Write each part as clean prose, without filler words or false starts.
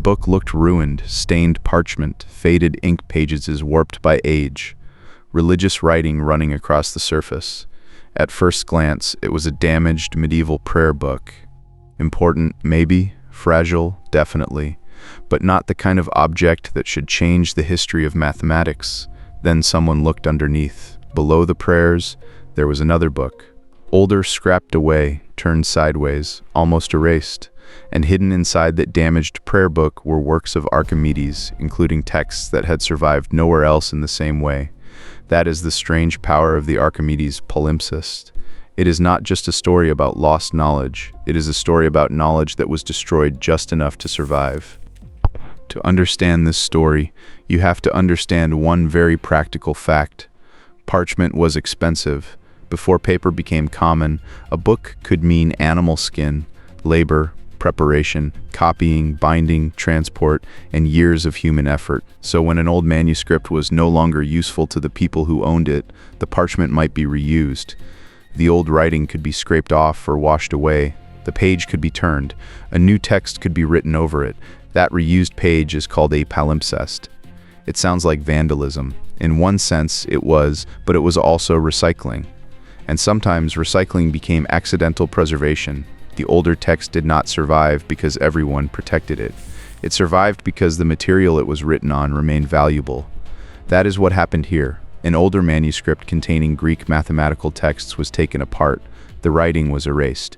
book looked ruined, stained parchment, faded ink pages warped by age, religious writing running across the surface. At first glance, it was a damaged medieval prayer book. Important, maybe. Fragile, definitely. But not the kind of object that should change the history of mathematics. Then someone looked underneath. Below the prayers, there was another book. Older, scrapped away, turned sideways, almost erased. And hidden inside that damaged prayer book were works of Archimedes, including texts that had survived nowhere else in the same way. That is the strange power of the Archimedes Palimpsest. It is not just a story about lost knowledge, it is a story about knowledge that was destroyed just enough to survive. To understand this story, you have to understand one very practical fact. Parchment was expensive. Before paper became common, a book could mean animal skin, labor, preparation, copying, binding, transport, and years of human effort. So when an old manuscript was no longer useful to the people who owned it, the parchment might be reused. The old writing could be scraped off or washed away. The page could be turned. A new text could be written over it. That reused page is called a palimpsest. It sounds like vandalism. In one sense, it was, but it was also recycling. And sometimes recycling became accidental preservation. The older text did not survive because everyone protected it. It survived because the material it was written on remained valuable. That is what happened here. An older manuscript containing Greek mathematical texts was taken apart. The writing was erased.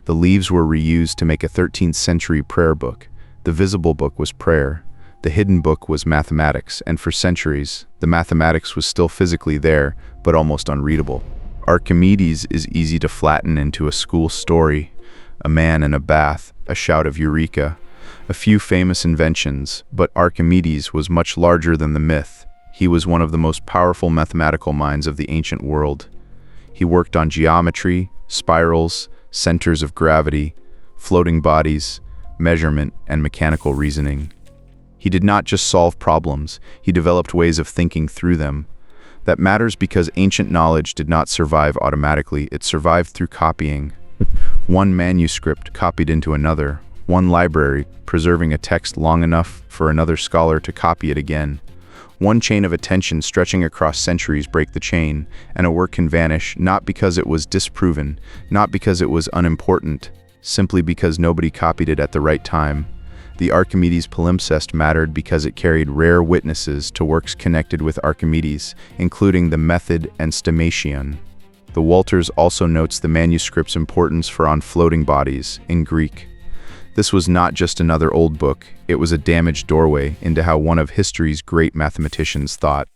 The leaves were reused to make a 13th century prayer book. The visible book was prayer. The hidden book was mathematics, and for centuries, the mathematics was still physically there, but almost unreadable. Archimedes is easy to flatten into a school story. A man in a bath, a shout of eureka, a few famous inventions, but Archimedes was much larger than the myth. He was one of the most powerful mathematical minds of the ancient world. He worked on geometry, spirals, centers of gravity, floating bodies, measurement, and mechanical reasoning. He did not just solve problems, he developed ways of thinking through them. That matters because ancient knowledge did not survive automatically, it survived through copying. One manuscript copied into another, one library preserving a text long enough for another scholar to copy it again. One chain of attention stretching across centuries break the chain, and a work can vanish not because it was disproven, not because it was unimportant, simply because nobody copied it at the right time. The Archimedes Palimpsest mattered because it carried rare witnesses to works connected with Archimedes, including the Method and Stomachion. The Walters also notes the manuscript's importance for on floating bodies, in Greek. This was not just another old book, it was a damaged doorway into how one of history's great mathematicians thought.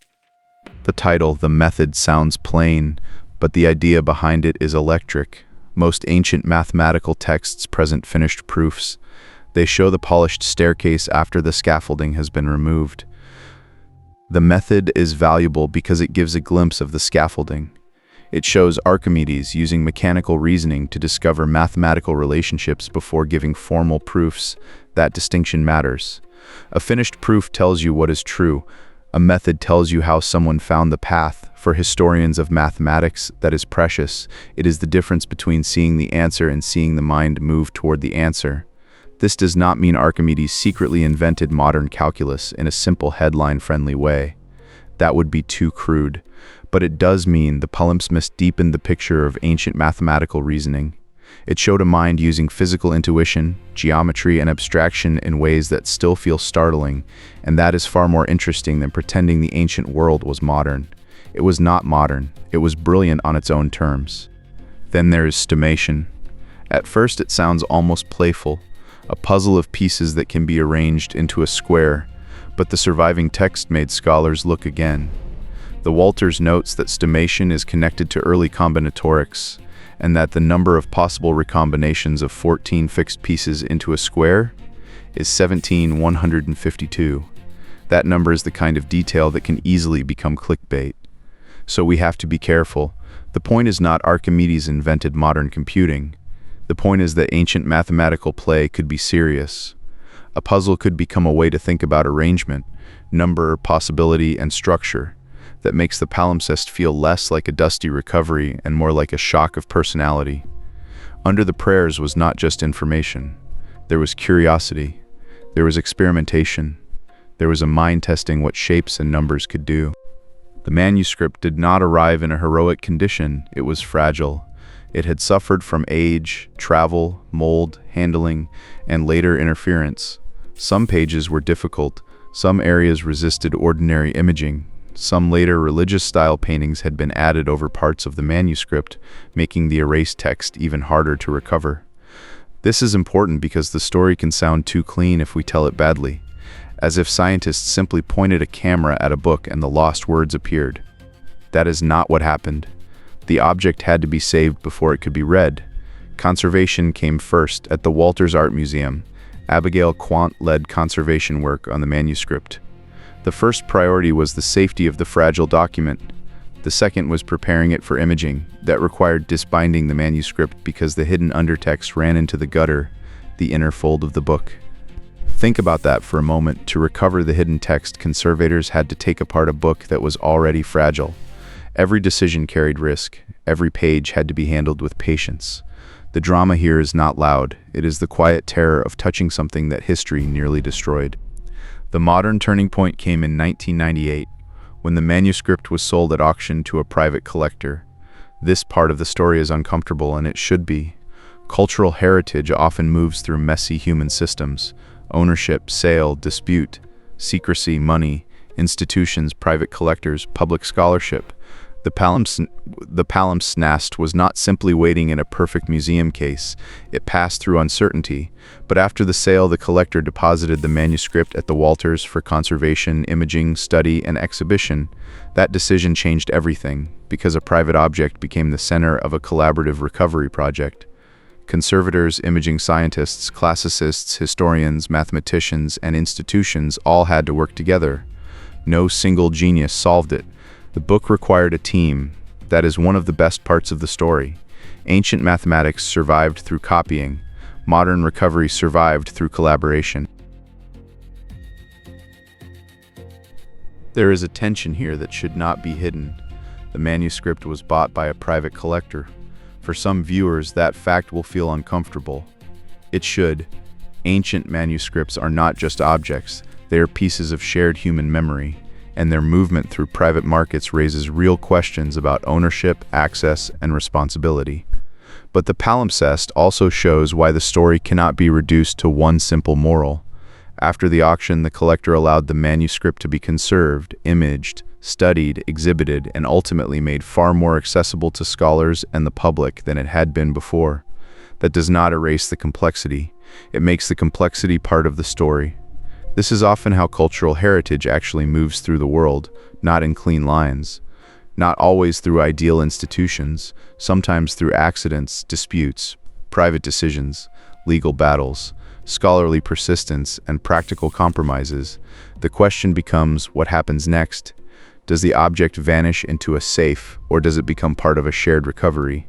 The title, The Method, sounds plain, but the idea behind it is electric. Most ancient mathematical texts present finished proofs. They show the polished staircase after the scaffolding has been removed. The method is valuable because it gives a glimpse of the scaffolding. It shows Archimedes using mechanical reasoning to discover mathematical relationships before giving formal proofs. That distinction matters. A finished proof tells you what is true. A method tells you how someone found the path. For historians of mathematics, that is precious. It is the difference between seeing the answer and seeing the mind move toward the answer. This does not mean Archimedes secretly invented modern calculus in a simple headline-friendly way. That would be too crude. But it does mean the Palimpsest deepened the picture of ancient mathematical reasoning. It showed a mind using physical intuition, geometry, and abstraction in ways that still feel startling, and that is far more interesting than pretending the ancient world was modern. It was not modern, it was brilliant on its own terms. Then there is Stomachion. At first it sounds almost playful, a puzzle of pieces that can be arranged into a square, but the surviving text made scholars look again. The Walters notes that Stomachion is connected to early combinatorics, and that the number of possible recombinations of 14 fixed pieces into a square is 17,152. That number is the kind of detail that can easily become clickbait. So we have to be careful. The point is not Archimedes invented modern computing. The point is that ancient mathematical play could be serious. A puzzle could become a way to think about arrangement, number, possibility, and structure. That makes the palimpsest feel less like a dusty recovery and more like a shock of personality. Under the prayers was not just information. There was curiosity. There was experimentation. There was a mind testing what shapes and numbers could do. The manuscript did not arrive in a heroic condition. It was fragile. It had suffered from age, travel, mold, handling, and later interference. Some pages were difficult. Some areas resisted ordinary imaging. Some later religious-style paintings had been added over parts of the manuscript, making the erased text even harder to recover. This is important because the story can sound too clean if we tell it badly, as if scientists simply pointed a camera at a book and the lost words appeared. That is not what happened. The object had to be saved before it could be read. Conservation came first at the Walters Art Museum. Abigail Quant led conservation work on the manuscript. The first priority was the safety of the fragile document. The second was preparing it for imaging. That required disbinding the manuscript because the hidden undertext ran into the gutter, the inner fold of the book. Think about that for a moment. To recover the hidden text, conservators had to take apart a book that was already fragile. Every decision carried risk. Every page had to be handled with patience. The drama here is not loud. It is the quiet terror of touching something that history nearly destroyed. The modern turning point came in 1998, when the manuscript was sold at auction to a private collector. This part of the story is uncomfortable, and it should be. Cultural heritage often moves through messy human systems: ownership, sale, dispute, secrecy, money, institutions, private collectors, public scholarship. The Palimpsest was not simply waiting in a perfect museum case. It passed through uncertainty, but after the sale, the collector deposited the manuscript at the Walters for conservation, imaging, study, and exhibition. That decision changed everything, because a private object became the center of a collaborative recovery project. Conservators, imaging scientists, classicists, historians, mathematicians, and institutions all had to work together. No single genius solved it. The book required a team. That is one of the best parts of the story. Ancient mathematics survived through copying. Modern recovery survived through collaboration. There is a tension here that should not be hidden. The manuscript was bought by a private collector. For some viewers, that fact will feel uncomfortable. It should. Ancient manuscripts are not just objects. They are pieces of shared human memory, and their movement through private markets raises real questions about ownership, access, and responsibility. But the Palimpsest also shows why the story cannot be reduced to one simple moral. After the auction, the collector allowed the manuscript to be conserved, imaged, studied, exhibited, and ultimately made far more accessible to scholars and the public than it had been before. That does not erase the complexity. It makes the complexity part of the story. This is often how cultural heritage actually moves through the world, not in clean lines. Not always through ideal institutions, sometimes through accidents, disputes, private decisions, legal battles, scholarly persistence, and practical compromises. The question becomes, what happens next? Does the object vanish into a safe, or does it become part of a shared recovery?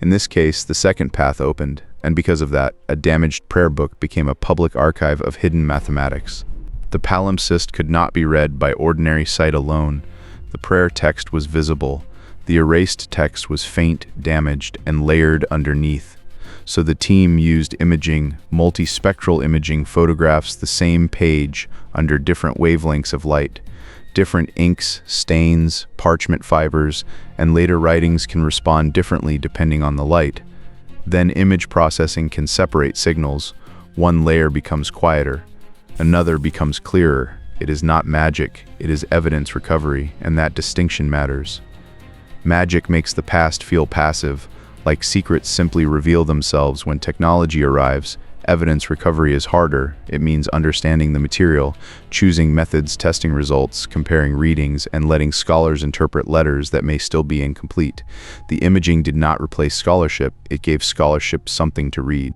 In this case, the second path opened, and because of that, a damaged prayer book became a public archive of hidden mathematics. The palimpsest could not be read by ordinary sight alone. The prayer text was visible. The erased text was faint, damaged, and layered underneath. So the team used imaging, multispectral imaging photographs the same page under different wavelengths of light. Different inks, stains, parchment fibers, and later writings can respond differently depending on the light. Then image processing can separate signals. One layer becomes quieter. Another becomes clearer. It is not magic, it is evidence recovery, and that distinction matters. Magic makes the past feel passive, like secrets simply reveal themselves when technology arrives. Evidence recovery is harder. It means understanding the material, choosing methods, testing results, comparing readings, and letting scholars interpret letters that may still be incomplete. The imaging did not replace scholarship, it gave scholarship something to read.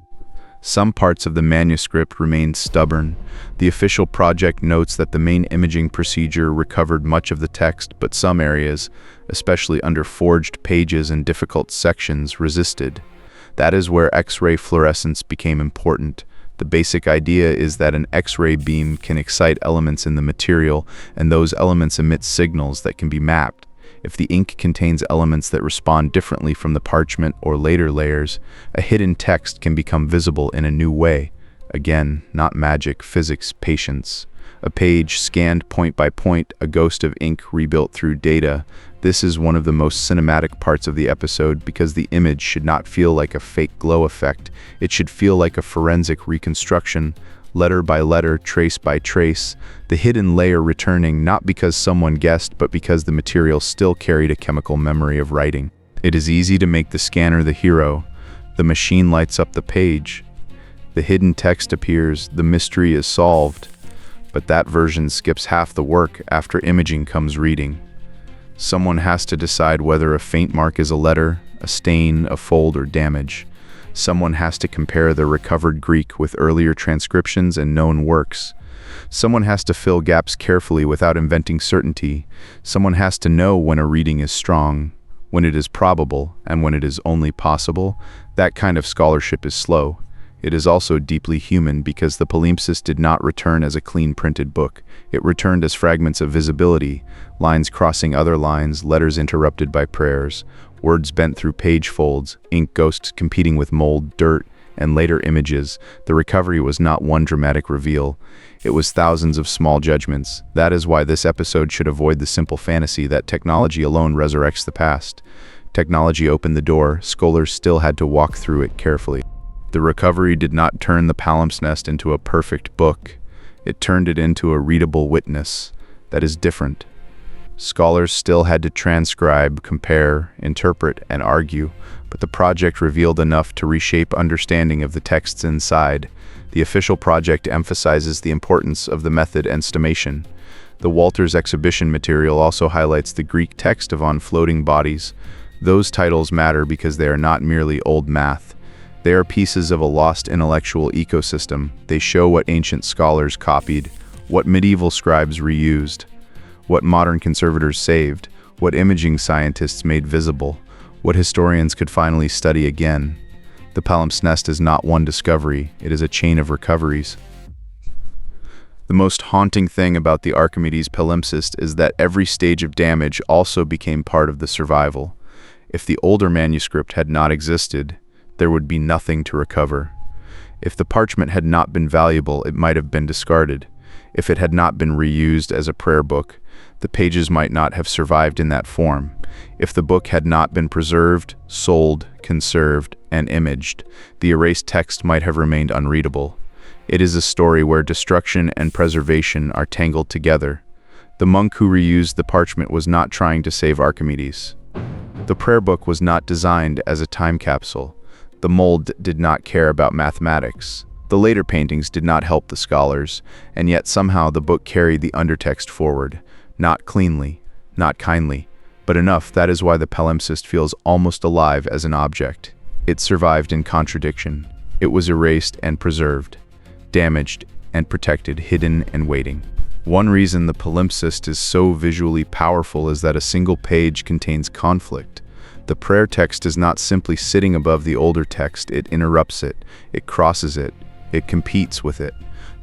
Some parts of the manuscript remained stubborn. The official project notes that the main imaging procedure recovered much of the text, but some areas, especially under forged pages and difficult sections, resisted. That is where X-ray fluorescence became important. The basic idea is that an X-ray beam can excite elements in the material, and those elements emit signals that can be mapped. If the ink contains elements that respond differently from the parchment or later layers, a hidden text can become visible in a new way. Again, not magic, physics, patience. A page scanned point by point, a ghost of ink rebuilt through data. This is one of the most cinematic parts of the episode because the image should not feel like a fake glow effect. It should feel like a forensic reconstruction, letter by letter, trace by trace, the hidden layer returning not because someone guessed, but because the material still carried a chemical memory of writing. It is easy to make the scanner the hero. The machine lights up the page. The hidden text appears, the mystery is solved. But that version skips half the work. After imaging comes reading. Someone has to decide whether a faint mark is a letter, a stain, a fold, or damage. Someone has to compare the recovered Greek with earlier transcriptions and known works. Someone has to fill gaps carefully without inventing certainty. Someone has to know when a reading is strong, when it is probable, and when it is only possible. That kind of scholarship is slow. It is also deeply human because the Palimpsest did not return as a clean printed book. It returned as fragments of visibility, lines crossing other lines, letters interrupted by prayers, words bent through page folds, ink ghosts competing with mold, dirt, and later images. The recovery was not one dramatic reveal. It was thousands of small judgments. That is why this episode should avoid the simple fantasy that technology alone resurrects the past. Technology opened the door, scholars still had to walk through it carefully. The recovery did not turn the Palimpsest into a perfect book. It turned it into a readable witness. That is different. Scholars still had to transcribe, compare, interpret, and argue, but the project revealed enough to reshape understanding of the texts inside. The official project emphasizes the importance of the method and Stomachion. The Walters exhibition material also highlights the Greek text of On Floating Bodies. Those titles matter because they are not merely old math. They are pieces of a lost intellectual ecosystem. They show what ancient scholars copied, what medieval scribes reused, what modern conservators saved, what imaging scientists made visible, what historians could finally study again. The Palimpsest is not one discovery, it is a chain of recoveries. The most haunting thing about the Archimedes Palimpsest is that every stage of damage also became part of the survival. If the older manuscript had not existed, there would be nothing to recover. If the parchment had not been valuable, it might have been discarded. If it had not been reused as a prayer book, the pages might not have survived in that form. If the book had not been preserved, sold, conserved, and imaged, the erased text might have remained unreadable. It is a story where destruction and preservation are tangled together. The monk who reused the parchment was not trying to save Archimedes. The prayer book was not designed as a time capsule. The mold did not care about mathematics. The later paintings did not help the scholars, and yet somehow the book carried the undertext forward. Not cleanly, not kindly, but enough. That is why the Palimpsest feels almost alive as an object. It survived in contradiction. It was erased and preserved, damaged and protected, hidden and waiting. One reason the Palimpsest is so visually powerful is that a single page contains conflict. The prayer text is not simply sitting above the older text, it interrupts it, it crosses it, it competes with it.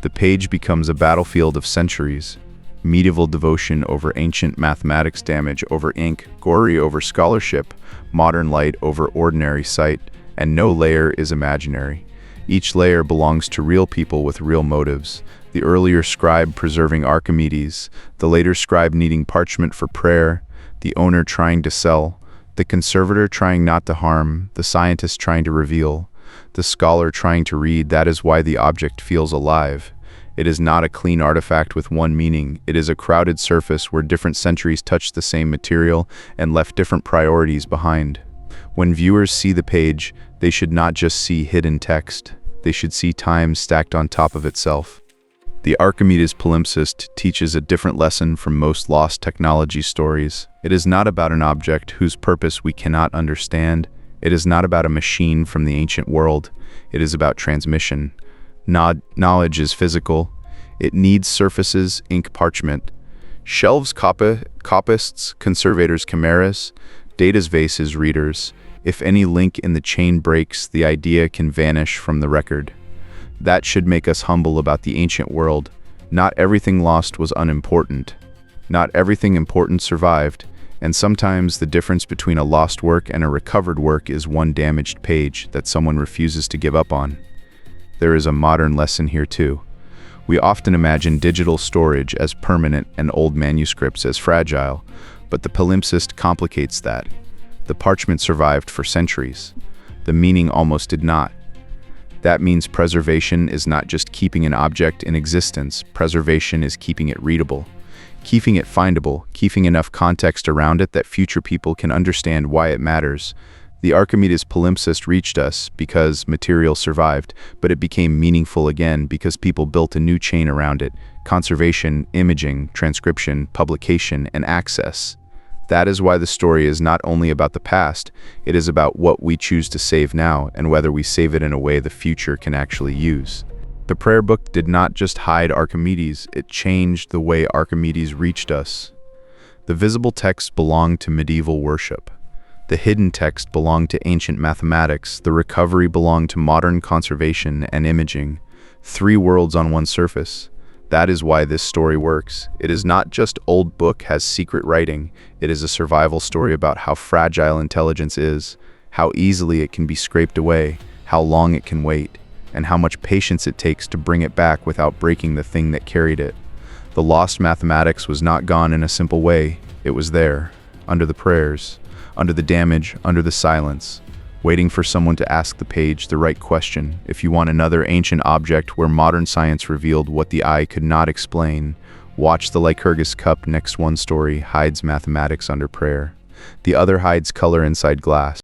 The page becomes a battlefield of centuries. Medieval devotion over ancient mathematics, damage over ink, gory over scholarship, modern light over ordinary sight, and no layer is imaginary. Each layer belongs to real people with real motives. The earlier scribe preserving Archimedes, the later scribe needing parchment for prayer, the owner trying to sell, the conservator trying not to harm, the scientist trying to reveal, the scholar trying to read. That is why the object feels alive. It is not a clean artifact with one meaning. It is a crowded surface where different centuries touched the same material and left different priorities behind. When viewers see the page, they should not just see hidden text. They should see time stacked on top of itself. The Archimedes Palimpsest teaches a different lesson from most lost technology stories. It is not about an object whose purpose we cannot understand. It is not about a machine from the ancient world. It is about transmission. Knowledge is physical. It needs surfaces, ink, parchment. Shelves, copists, conservators, chimeras. Data's vases, readers. If any link in the chain breaks, the idea can vanish from the record. That should make us humble about the ancient world. Not everything lost was unimportant. Not everything important survived, and sometimes the difference between a lost work and a recovered work is one damaged page that someone refuses to give up on. there is a modern lesson here too. We often imagine digital storage as permanent and old manuscripts as fragile, but the palimpsest complicates that. The parchment survived for centuries. The meaning almost did not. That means preservation is not just keeping an object in existence, preservation is keeping it readable, keeping it findable, keeping enough context around it that future people can understand why it matters. The Archimedes Palimpsest reached us because material survived, but it became meaningful again because people built a new chain around it: conservation, imaging, transcription, publication, and access. That is why the story is not only about the past, it is about what we choose to save now and whether we save it in a way the future can actually use. The prayer book did not just hide Archimedes, it changed the way Archimedes reached us. The visible text belonged to medieval worship. The hidden text belonged to ancient mathematics. The recovery belonged to modern conservation and imaging. 3 worlds on one surface. That is why this story works. It is not just old book has secret writing. It is a survival story about how fragile intelligence is, how easily it can be scraped away, how long it can wait, and how much patience it takes to bring it back without breaking the thing that carried it. The lost mathematics was not gone in a simple way. It was there, under the prayers, under the damage, under the silence, waiting for someone to ask the page the right question. If you want another ancient object where modern science revealed what the eye could not explain, watch the Lycurgus cup. Next one story hides mathematics under prayer. The other hides color inside glass.